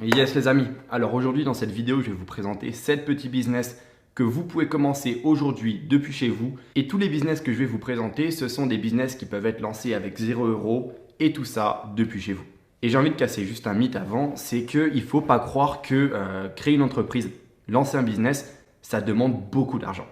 Yes les amis, alors aujourd'hui dans cette vidéo je vais vous présenter 7 petits business que vous pouvez commencer aujourd'hui depuis chez vous. Et tous les business que je vais vous présenter, ce sont des business qui peuvent être lancés avec 0 € et tout ça depuis chez vous. Et j'ai envie de casser juste un mythe avant, c'est qu'il ne faut pas croire que créer une entreprise, lancer un business, ça demande beaucoup d'argent.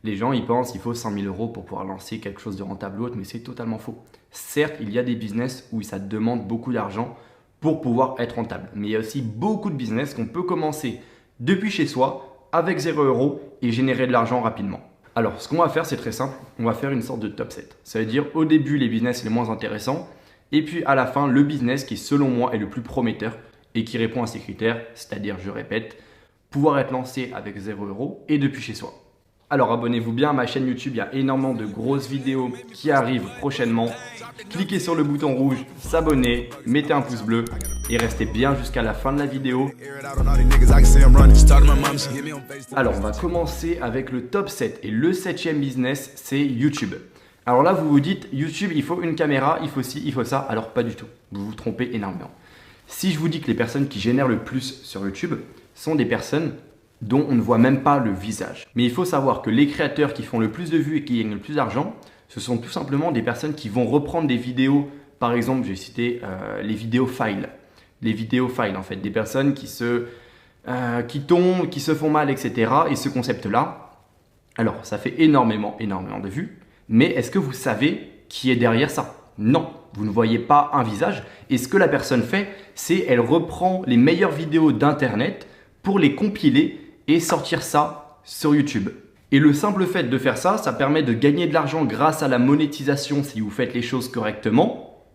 Les gens ils pensent qu'il faut 100 000 € pour pouvoir lancer quelque chose de rentable ou autre, mais c'est totalement faux. Certes, il y a des business où ça demande beaucoup d'argent pour pouvoir être rentable. Mais il y a aussi beaucoup de business qu'on peut commencer depuis chez soi avec 0 € et générer de l'argent rapidement. Alors, ce qu'on va faire, c'est très simple. On va faire une sorte de top 7. Ça veut dire au début, les business les moins intéressants et puis à la fin, le business qui, selon moi, est le plus prometteur et qui répond à ces critères, c'est-à-dire, je répète, pouvoir être lancé avec 0 € et depuis chez soi. Alors abonnez-vous bien à ma chaîne YouTube, il y a énormément de grosses vidéos qui arrivent prochainement. Cliquez sur le bouton rouge, s'abonner, mettez un pouce bleu et restez bien jusqu'à la fin de la vidéo. Alors on va commencer avec le top 7 et le 7e business, c'est YouTube. Alors là vous vous dites YouTube il faut une caméra, il faut ci, il faut ça. Alors pas du tout, vous vous trompez énormément. Si je vous dis que les personnes qui génèrent le plus sur YouTube sont des personnes dont on ne voit même pas le visage. Mais il faut savoir que les créateurs qui font le plus de vues et qui gagnent le plus d'argent, ce sont tout simplement des personnes qui vont reprendre des vidéos. Par exemple, je vais citer les vidéos fail. Les vidéos fail, en fait, des personnes qui tombent, qui se font mal, etc. Et ce concept-là, alors ça fait énormément de vues. Mais est-ce que vous savez qui est derrière ça? Non, vous ne voyez pas un visage. Et ce que la personne fait, c'est elle reprend les meilleures vidéos d'Internet pour les compiler et sortir ça sur YouTube. Et le simple fait de faire ça, ça permet de gagner de l'argent grâce à la monétisation si vous faites les choses correctement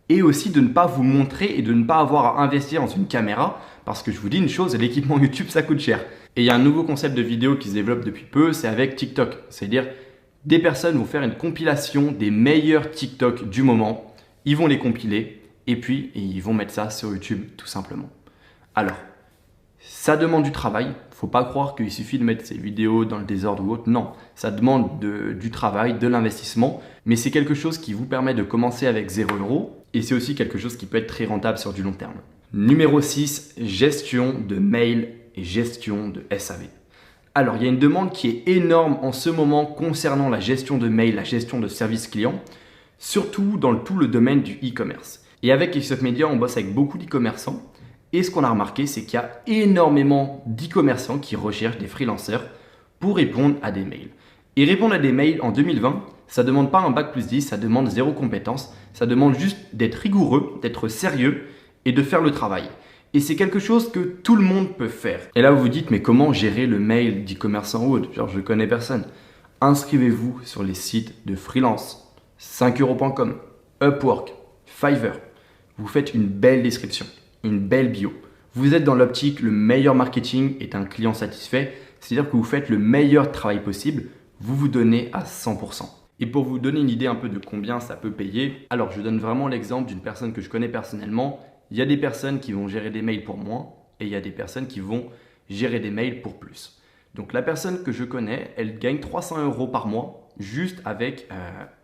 et aussi de ne pas vous montrer et de ne pas avoir à investir dans une caméra parce que je vous dis une chose, l'équipement YouTube ça coûte cher. Et il y a un nouveau concept de vidéo qui se développe depuis peu, c'est avec TikTok. C'est-à-dire des personnes vont faire une compilation des meilleurs TikTok du moment, ils vont les compiler et puis ils vont mettre ça sur YouTube tout simplement. Alors, ça demande du travail. Il ne faut pas croire qu'il suffit de mettre ces vidéos dans le désordre ou autre. Non, ça demande du travail, de l'investissement. Mais c'est quelque chose qui vous permet de commencer avec 0 € et c'est aussi quelque chose qui peut être très rentable sur du long terme. Numéro 6, gestion de mail et gestion de SAV. Alors, il y a une demande qui est énorme en ce moment concernant la gestion de mail, la gestion de service client, surtout dans tout le domaine du e-commerce. Et avec Xshop Media, on bosse avec beaucoup d'e-commerçants. Et ce qu'on a remarqué, c'est qu'il y a énormément d'e-commerçants qui recherchent des freelancers pour répondre à des mails. Et répondre à des mails en 2020, ça ne demande pas un bac+10, ça demande 0 compétence. Ça demande juste d'être rigoureux, d'être sérieux et de faire le travail. Et c'est quelque chose que tout le monde peut faire. Et là, vous vous dites, mais comment gérer le mail d'e-commerçant ou autre? Genre, je ne connais personne. Inscrivez-vous sur les sites de freelance, 5euros.com, Upwork, Fiverr. Vous faites une belle description. Une belle bio. Vous êtes dans l'optique, le meilleur marketing est un client satisfait, c'est-à-dire que vous faites le meilleur travail possible, vous vous donnez à 100%. Et pour vous donner une idée un peu de combien ça peut payer, alors je donne vraiment l'exemple d'une personne que je connais personnellement. Il y a des personnes qui vont gérer des mails pour moins et il y a des personnes qui vont gérer des mails pour plus. Donc la personne que je connais, elle gagne 300 € par mois juste avec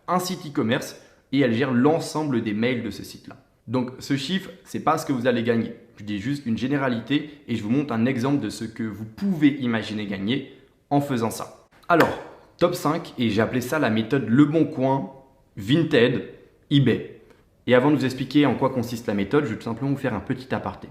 un site e-commerce et elle gère l'ensemble des mails de ce site-là. Donc ce chiffre, ce n'est pas ce que vous allez gagner. Je dis juste une généralité et je vous montre un exemple de ce que vous pouvez imaginer gagner en faisant ça. Alors, top 5 et j'ai appelé ça la méthode Le Bon Coin, Vinted, eBay. Et avant de vous expliquer en quoi consiste la méthode, je vais tout simplement vous faire un petit aparté.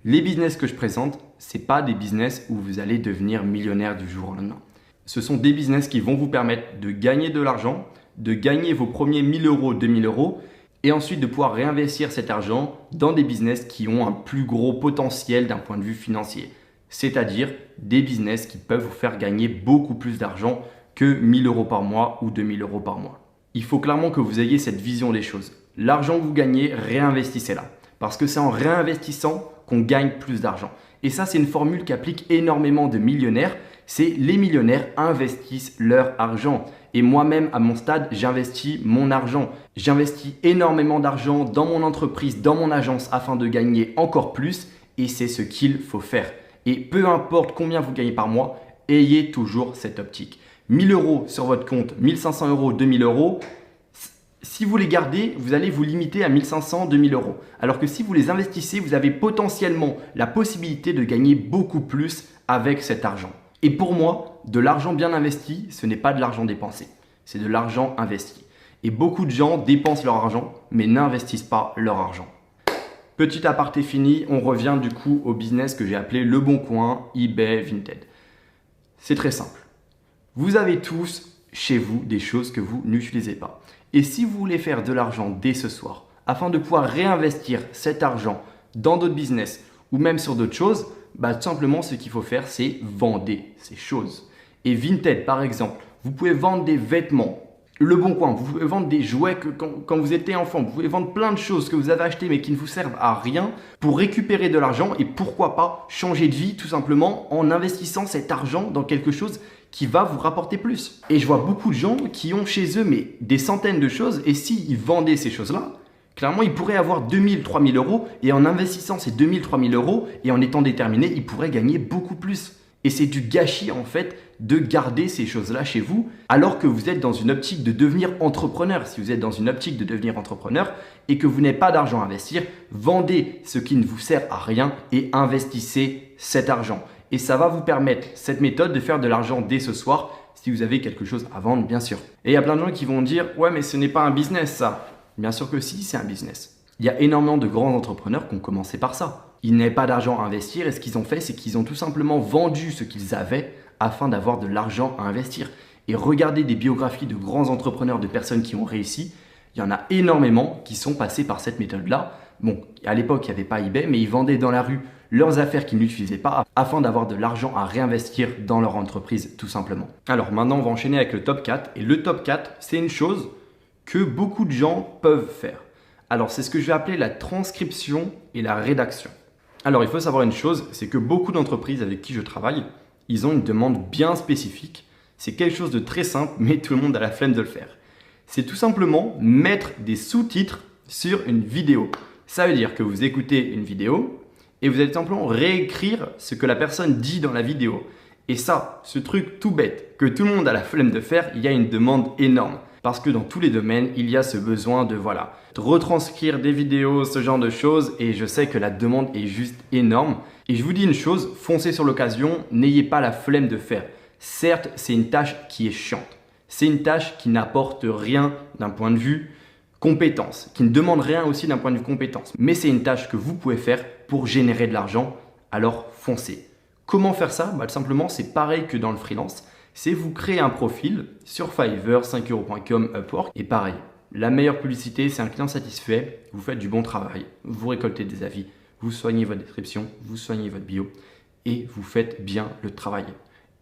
Les business que je présente, ce n'est pas des business où vous allez devenir millionnaire du jour au lendemain. Ce sont des business qui vont vous permettre de gagner de l'argent, de gagner vos premiers 1 000 €, 2 000 € et ensuite de pouvoir réinvestir cet argent dans des business qui ont un plus gros potentiel d'un point de vue financier. C'est-à-dire des business qui peuvent vous faire gagner beaucoup plus d'argent que 1 000 € par mois ou 2 000 € par mois. Il faut clairement que vous ayez cette vision des choses. L'argent que vous gagnez, réinvestissez-la. Parce que c'est en réinvestissant qu'on gagne plus d'argent. Et ça, c'est une formule qu'applique énormément de millionnaires. C'est les millionnaires investissent leur argent. Et moi-même, à mon stade, j'investis mon argent. J'investis énormément d'argent dans mon entreprise, dans mon agence afin de gagner encore plus. Et c'est ce qu'il faut faire. Et peu importe combien vous gagnez par mois, ayez toujours cette optique. 1 000 € sur votre compte, 1 500 €, 2 000 €, Si vous les gardez, vous allez vous limiter à 1500, 2000 euros. Alors que si vous les investissez, vous avez potentiellement la possibilité de gagner beaucoup plus avec cet argent. Et pour moi, de l'argent bien investi, ce n'est pas de l'argent dépensé, c'est de l'argent investi. Et beaucoup de gens dépensent leur argent, mais n'investissent pas leur argent. Petit aparté fini, on revient du coup au business que j'ai appelé Le Bon Coin, eBay, Vinted. C'est très simple. Vous avez tous chez vous des choses que vous n'utilisez pas. Et si vous voulez faire de l'argent dès ce soir, afin de pouvoir réinvestir cet argent dans d'autres business ou même sur d'autres choses, tout simplement ce qu'il faut faire, c'est vendre ces choses. Et Vinted, par exemple, vous pouvez vendre des vêtements. Le Bon Coin, vous pouvez vendre des jouets que quand vous étiez enfant, vous pouvez vendre plein de choses que vous avez achetées mais qui ne vous servent à rien pour récupérer de l'argent et pourquoi pas changer de vie tout simplement en investissant cet argent dans quelque chose qui va vous rapporter plus. Et je vois beaucoup de gens qui ont chez eux mais des centaines de choses et s'ils vendaient ces choses-là, clairement ils pourraient avoir 2000, 3000 euros et en investissant ces 2000, 3000 euros et en étant déterminés, ils pourraient gagner beaucoup plus. Et c'est du gâchis en fait de garder ces choses-là chez vous alors que vous êtes dans une optique de devenir entrepreneur. Si vous êtes dans une optique de devenir entrepreneur et que vous n'avez pas d'argent à investir, vendez ce qui ne vous sert à rien et investissez cet argent. Et ça va vous permettre, cette méthode, de faire de l'argent dès ce soir si vous avez quelque chose à vendre, bien sûr. Et il y a plein de gens qui vont dire « Ouais, mais ce n'est pas un business ça ». Bien sûr que si, c'est un business. Il y a énormément de grands entrepreneurs qui ont commencé par ça. Ils n'avaient pas d'argent à investir et ce qu'ils ont fait, c'est qu'ils ont tout simplement vendu ce qu'ils avaient afin d'avoir de l'argent à investir. Et regardez des biographies de grands entrepreneurs, de personnes qui ont réussi. Il y en a énormément qui sont passés par cette méthode-là. Bon, à l'époque, il n'y avait pas eBay, mais ils vendaient dans la rue leurs affaires qu'ils n'utilisaient pas afin d'avoir de l'argent à réinvestir dans leur entreprise, tout simplement. Alors maintenant, on va enchaîner avec le top 4. Et le top 4, c'est une chose que beaucoup de gens peuvent faire. Alors, c'est ce que je vais appeler la transcription et la rédaction. Alors, il faut savoir une chose, c'est que beaucoup d'entreprises avec qui je travaille, ils ont une demande bien spécifique. C'est quelque chose de très simple, mais tout le monde a la flemme de le faire. C'est tout simplement mettre des sous-titres sur une vidéo. Ça veut dire que vous écoutez une vidéo et vous allez tout simplement réécrire ce que la personne dit dans la vidéo. Et ça, ce truc tout bête que tout le monde a la flemme de faire, il y a une demande énorme. Parce que dans tous les domaines, il y a ce besoin de retranscrire des vidéos, ce genre de choses. Et je sais que la demande est juste énorme. Et je vous dis une chose, foncez sur l'occasion, n'ayez pas la flemme de faire. Certes, c'est une tâche qui est chiante. C'est une tâche qui n'apporte rien d'un point de vue compétence, qui ne demande rien aussi d'un point de vue compétence. Mais c'est une tâche que vous pouvez faire pour générer de l'argent, alors foncez. Comment faire ça? Tout simplement, c'est pareil que dans le freelance. C'est vous créer un profil sur Fiverr, 5euros.com, Upwork. Et pareil, la meilleure publicité, c'est un client satisfait. Vous faites du bon travail, vous récoltez des avis, vous soignez votre description, vous soignez votre bio et vous faites bien le travail.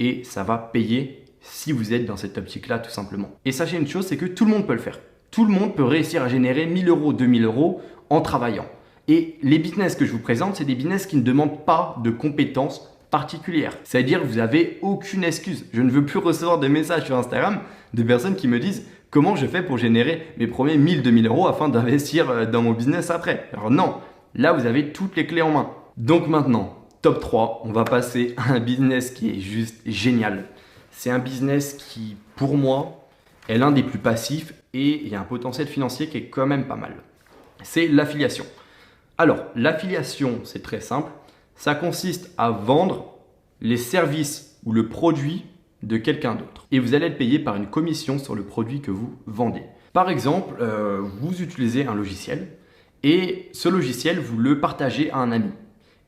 Et ça va payer si vous êtes dans cette optique-là, tout simplement. Et sachez une chose, c'est que tout le monde peut le faire. Tout le monde peut réussir à générer 1000 euros, 2000 euros en travaillant. Et les business que je vous présente, c'est des business qui ne demandent pas de compétences particulière. C'est-à-dire que vous n'avez aucune excuse. Je ne veux plus recevoir de messages sur Instagram de personnes qui me disent comment je fais pour générer mes premiers 1000, 2000 euros afin d'investir dans mon business après. Alors non, là vous avez toutes les clés en main. Donc maintenant, top 3, on va passer à un business qui est juste génial. C'est un business qui, pour moi, est l'un des plus passifs et il y a un potentiel financier qui est quand même pas mal. C'est l'affiliation. Alors, l'affiliation, c'est très simple. Ça consiste à vendre les services ou le produit de quelqu'un d'autre. Et vous allez être payé par une commission sur le produit que vous vendez. Par exemple, vous utilisez un logiciel et ce logiciel, vous le partagez à un ami.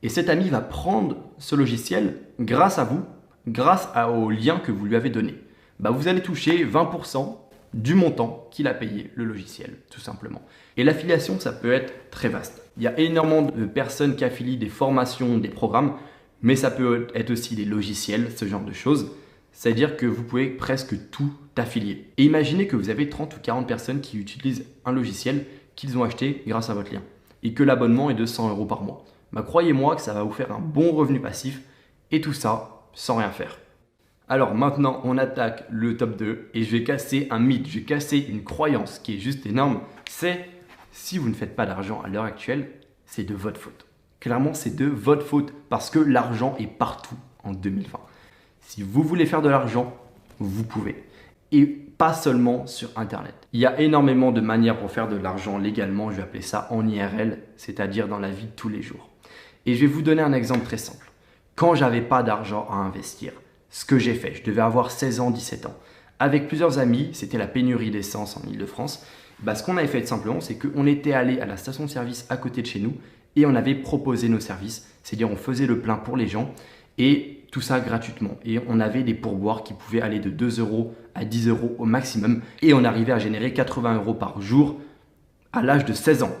Et cet ami va prendre ce logiciel grâce à vous, grâce au lien que vous lui avez donné. Vous allez toucher 20% du montant qu'il a payé le logiciel, tout simplement. Et l'affiliation, ça peut être très vaste. Il y a énormément de personnes qui affilient des formations, des programmes, mais ça peut être aussi des logiciels, ce genre de choses. C'est-à-dire que vous pouvez presque tout affilier. Et imaginez que vous avez 30 ou 40 personnes qui utilisent un logiciel qu'ils ont acheté grâce à votre lien et que l'abonnement est de 100 euros par mois. Croyez-moi que ça va vous faire un bon revenu passif et tout ça sans rien faire. Alors maintenant, on attaque le top 2 et je vais casser un mythe, je vais casser une croyance qui est juste énorme. C'est si vous ne faites pas d'argent à l'heure actuelle, c'est de votre faute. Clairement, c'est de votre faute parce que l'argent est partout en 2020. Si vous voulez faire de l'argent, vous pouvez. Et pas seulement sur Internet. Il y a énormément de manières pour faire de l'argent légalement, je vais appeler ça en IRL, c'est-à-dire dans la vie de tous les jours. Et je vais vous donner un exemple très simple. Quand j'avais pas d'argent à investir, ce que j'ai fait, je devais avoir 16 ans, 17 ans. Avec plusieurs amis, c'était la pénurie d'essence en Ile-de-France. Ce qu'on avait fait tout simplement, c'est qu'on était allé à la station-service à côté de chez nous et on avait proposé nos services. C'est-à-dire on faisait le plein pour les gens et tout ça gratuitement. Et on avait des pourboires qui pouvaient aller de 2 € à 10 € au maximum. Et on arrivait à générer 80 € par jour à l'âge de 16 ans.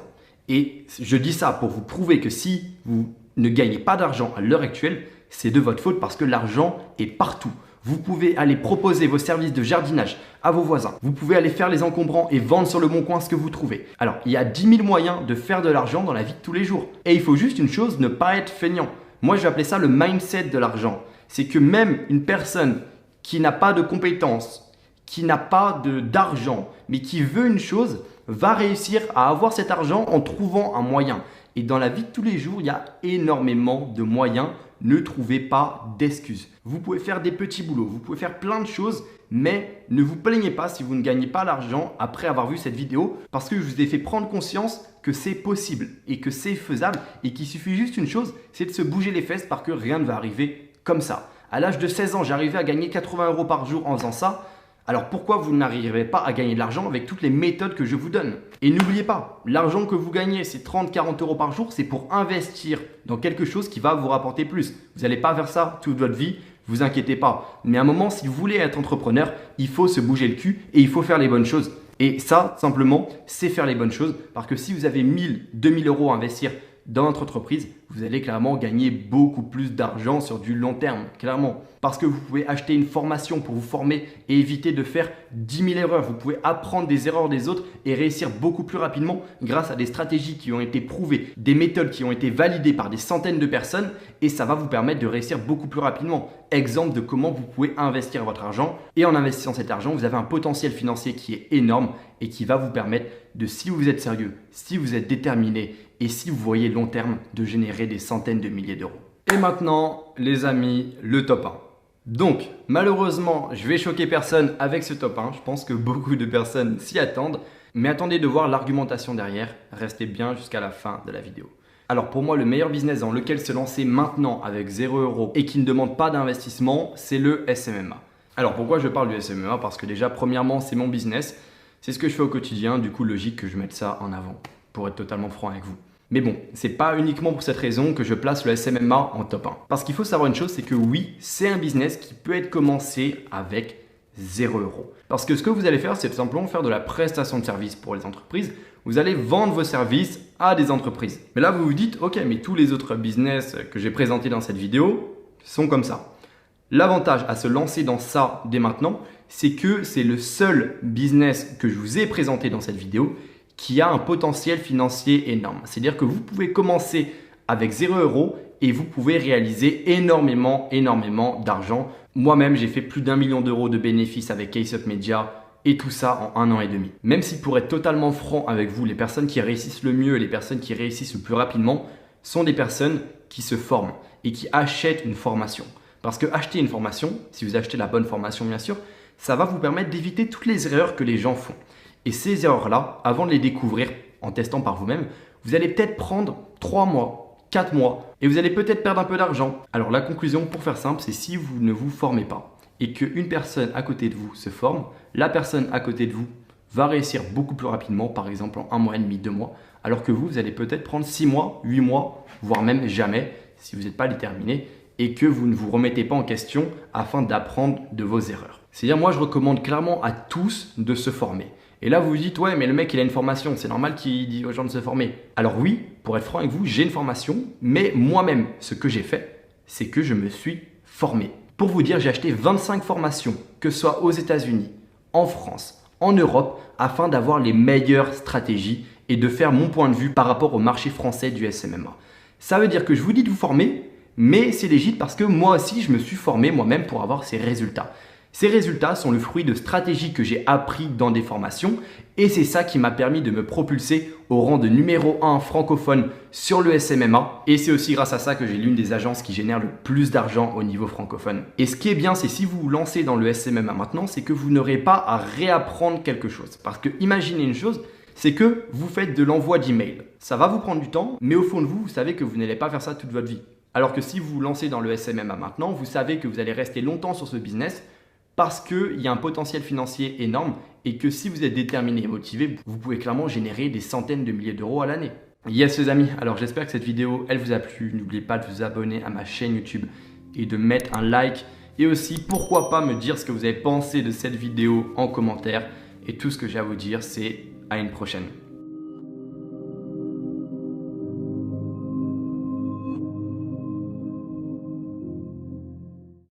Et je dis ça pour vous prouver que si vous ne gagnez pas d'argent à l'heure actuelle, c'est de votre faute parce que l'argent est partout. Vous pouvez aller proposer vos services de jardinage à vos voisins. Vous pouvez aller faire les encombrants et vendre sur le bon coin ce que vous trouvez. Alors, il y a 10 000 moyens de faire de l'argent dans la vie de tous les jours. Et il faut juste une chose, ne pas être feignant. Moi, je vais appeler ça le mindset de l'argent. C'est que même une personne qui n'a pas de compétences, qui n'a pas d'argent, mais qui veut une chose, va réussir à avoir cet argent en trouvant un moyen. Et dans la vie de tous les jours, il y a énormément de moyens. Ne trouvez pas d'excuses. Vous pouvez faire des petits boulots, vous pouvez faire plein de choses, mais ne vous plaignez pas si vous ne gagnez pas l'argent après avoir vu cette vidéo parce que je vous ai fait prendre conscience que c'est possible et que c'est faisable et qu'il suffit juste une chose, c'est de se bouger les fesses parce que rien ne va arriver comme ça. À l'âge de 16 ans, j'arrivais à gagner 80 € par jour en faisant ça. Alors pourquoi vous n'arriverez pas à gagner de l'argent avec toutes les méthodes que je vous donne? Et n'oubliez pas, l'argent que vous gagnez, c'est 30-40 € par jour, c'est pour investir dans quelque chose qui va vous rapporter plus. Vous n'allez pas faire ça toute votre vie, vous inquiétez pas. Mais à un moment, si vous voulez être entrepreneur, il faut se bouger le cul et il faut faire les bonnes choses. Et ça, simplement, c'est faire les bonnes choses parce que si vous avez 1000, 2000 € à investir dans votre entreprise, vous allez clairement gagner beaucoup plus d'argent sur du long terme, clairement. Parce que vous pouvez acheter une formation pour vous former et éviter de faire 10 000 erreurs. Vous pouvez apprendre des erreurs des autres et réussir beaucoup plus rapidement grâce à des stratégies qui ont été prouvées, des méthodes qui ont été validées par des centaines de personnes et ça va vous permettre de réussir beaucoup plus rapidement. Exemple de comment vous pouvez investir votre argent et en investissant cet argent, vous avez un potentiel financier qui est énorme et qui va vous permettre de, si vous êtes sérieux, si vous êtes déterminé et si vous voyez long terme, de générer des centaines de milliers d'euros. Et maintenant, les amis, le top 1. Donc, malheureusement, je vais choquer personne avec ce top 1. Je pense que beaucoup de personnes s'y attendent. Mais attendez de voir l'argumentation derrière. Restez bien jusqu'à la fin de la vidéo. Alors pour moi, le meilleur business dans lequel se lancer maintenant avec 0 € et qui ne demande pas d'investissement, c'est le SMMA. Alors pourquoi je parle du SMMA? Parce que déjà, premièrement, c'est mon business. C'est ce que je fais au quotidien. Du coup, logique que je mette ça en avant, pour être totalement franc avec vous. Mais bon, c'est pas uniquement pour cette raison que je place le SMMA en top 1. Parce qu'il faut savoir une chose, c'est que oui, c'est un business qui peut être commencé avec 0 €. Parce que ce que vous allez faire, c'est tout simplement faire de la prestation de service pour les entreprises. Vous allez vendre vos services à des entreprises. Mais là, vous vous dites, ok, mais tous les autres business que j'ai présentés dans cette vidéo sont comme ça. L'avantage à se lancer dans ça dès maintenant, c'est que c'est le seul business que je vous ai présenté dans cette vidéo qui a un potentiel financier énorme. C'est-à-dire que vous pouvez commencer avec 0 € et vous pouvez réaliser énormément d'argent. Moi-même, j'ai fait plus d'1 million d'euros de bénéfices avec Case-Up Media et tout ça en 1 an et demi. Même si pour être totalement franc avec vous, les personnes qui réussissent le mieux et les personnes qui réussissent le plus rapidement sont des personnes qui se forment et qui achètent une formation. Parce que acheter une formation, si vous achetez la bonne formation bien sûr, ça va vous permettre d'éviter toutes les erreurs que les gens font. Et ces erreurs-là, avant de les découvrir en testant par vous-même, vous allez peut-être prendre 3 mois, 4 mois et vous allez peut-être perdre un peu d'argent. Alors la conclusion, pour faire simple, c'est si vous ne vous formez pas et qu'une personne à côté de vous se forme, la personne à côté de vous va réussir beaucoup plus rapidement, par exemple en 1 mois et demi, 2 mois, alors que vous allez peut-être prendre 6 mois, 8 mois, voire même jamais si vous n'êtes pas déterminé et que vous ne vous remettez pas en question afin d'apprendre de vos erreurs. C'est-à-dire, moi, je recommande clairement à tous de se former. Et là, vous vous dites, ouais, mais le mec, il a une formation, c'est normal qu'il dise aux gens de se former. Alors oui, pour être franc avec vous, j'ai une formation, mais moi-même, ce que j'ai fait, c'est que je me suis formé. Pour vous dire, j'ai acheté 25 formations, que ce soit aux États-Unis, en France, en Europe, afin d'avoir les meilleures stratégies et de faire mon point de vue par rapport au marché français du SMMA. Ça veut dire que je vous dis de vous former, mais c'est légitime parce que moi aussi, je me suis formé moi-même pour avoir ces résultats. Ces résultats sont le fruit de stratégies que j'ai appris dans des formations et c'est ça qui m'a permis de me propulser au rang de numéro 1 francophone sur le SMMA et c'est aussi grâce à ça que j'ai l'une des agences qui génère le plus d'argent au niveau francophone. Et ce qui est bien, c'est si vous vous lancez dans le SMMA maintenant, c'est que vous n'aurez pas à réapprendre quelque chose. Parce que imaginez une chose, c'est que vous faites de l'envoi d'email. Ça va vous prendre du temps, mais au fond de vous, vous savez que vous n'allez pas faire ça toute votre vie. Alors que si vous vous lancez dans le SMMA maintenant, vous savez que vous allez rester longtemps sur ce business parce qu'il y a un potentiel financier énorme et que si vous êtes déterminé et motivé, vous pouvez clairement générer des centaines de milliers d'euros à l'année. Yes les amis, alors j'espère que cette vidéo elle vous a plu. N'oubliez pas de vous abonner à ma chaîne YouTube et de mettre un like. Et aussi pourquoi pas me dire ce que vous avez pensé de cette vidéo en commentaire. Et tout ce que j'ai à vous dire c'est à une prochaine.